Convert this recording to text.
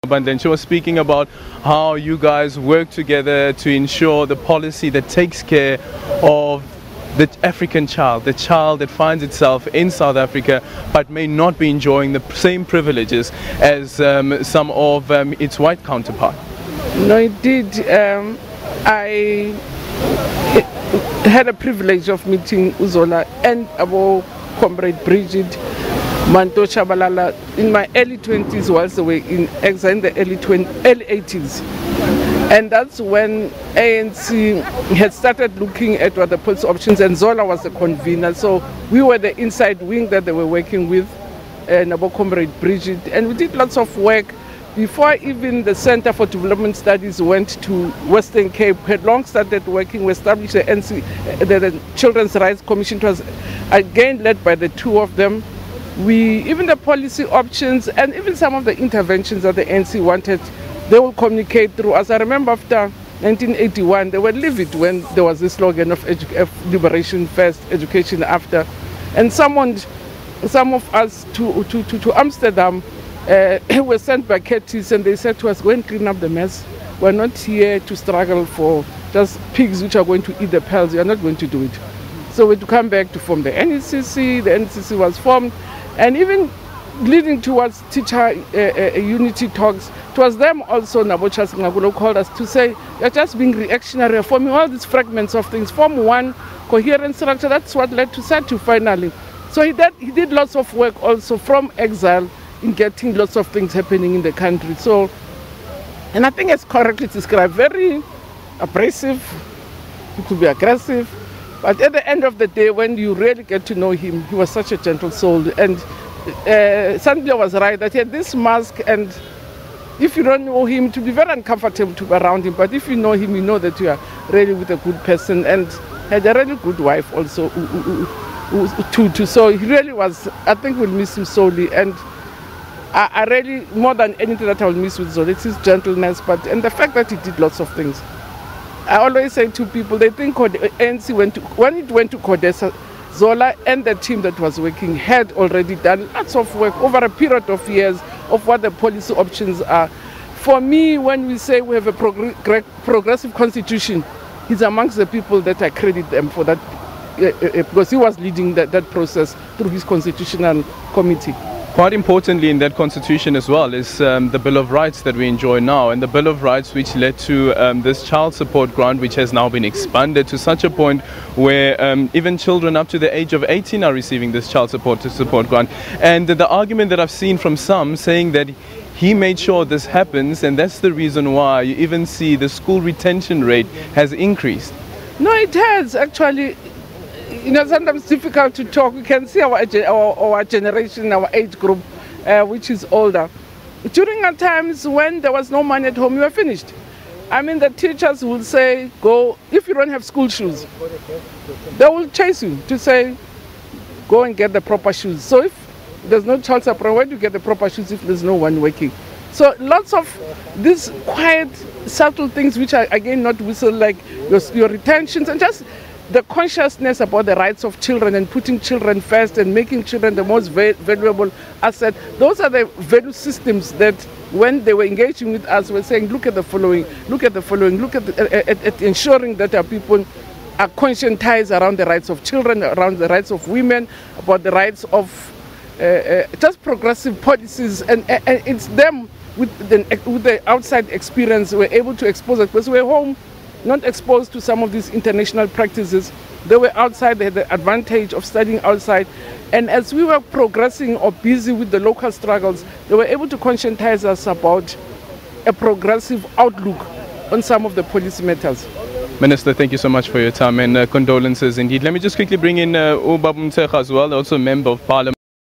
But then she was speaking about how you guys work together to ensure the policy that takes care of the African child, the child that finds itself in South Africa but may not be enjoying the same privileges as some of its white counterpart. No, indeed. I had a privilege of meeting Zola and our comrade Bridget Manto Chabalala in my early 20s whilst they were in exile in the early 80s. And that's when ANC had started looking at what the policy options, and Zola was the convener. So we were the inside wing that they were working with, and our comrade Bridget. And we did lots of work before even the Center for Development Studies went to Western Cape. Had long started working. We established the the Children's Rights Commission. It was again led by the two of them. Even the policy options and even some of the interventions that the ANC wanted, they will communicate through us. I remember after 1981, they were livid when there was this slogan of liberation first, education after. And some of us to Amsterdam were sent by Curtis, and they said to us, go and clean up the mess. We're not here to struggle for just pigs which are going to eat the pearls. You're not going to do it. So we had to come back to form the NCC. The NCC was formed. And even leading towards teacher unity talks, it was them also, Nabochas Ngagulo called us to say, you're just being reactionary, forming all these fragments of things, form one coherent structure. That's what led to SATU finally. So he did lots of work also from exile in getting lots of things happening in the country. So, and I think it's correctly described, very abrasive, it could be aggressive. But at the end of the day, when you really get to know him, he was such a gentle soul. And Sandler was right that he had this mask, and if you don't know him, to be very uncomfortable to be around him. But if you know him, you know that you are really with a good person, and had a really good wife also too. So he really was, I think we'll miss him sorely. And I really, more than anything that I will miss with Zola, it's his gentleness, and the fact that he did lots of things. I always say to people, they think ANC when it went to Codesa, Zola and the team that was working had already done lots of work over a period of years of what the policy options are. For me, when we say we have a progressive constitution, he's amongst the people that I credit them for that, because he was leading that process through his constitutional committee. Quite importantly in that constitution as well is the Bill of Rights that we enjoy now, and the Bill of Rights which led to this child support grant, which has now been expanded to such a point where even children up to the age of 18 are receiving this child support grant. And the argument that I've seen from some saying that he made sure this happens, and that's the reason why you even see the school retention rate has increased. No, it has actually. You know, sometimes it's difficult to talk. We can see our generation, our age group, which is older. During our times when there was no money at home, we were finished. I mean, the teachers will say, go, if you don't have school shoes, they will chase you to say, go and get the proper shoes. So if there's no child support, where do you get the proper shoes if there's no one working? So lots of these quiet, subtle things, which are, again, not whistle, like your retentions and just the consciousness about the rights of children and putting children first and making children the most valuable asset. Those are the value systems that when they were engaging with us, were saying, look at the following, look at the following, look at ensuring that our people are conscientized around the rights of children, around the rights of women, about the rights of just progressive policies. And it's them with the outside experience were able to expose it, because we're home, not exposed to some of these international practices. They were outside, they had the advantage of studying outside. And as we were progressing or busy with the local struggles, they were able to conscientize us about a progressive outlook on some of the policy matters. Minister, thank you so much for your time, and condolences indeed. Let me just quickly bring in Zola Skweyiya as well, also a member of Parliament.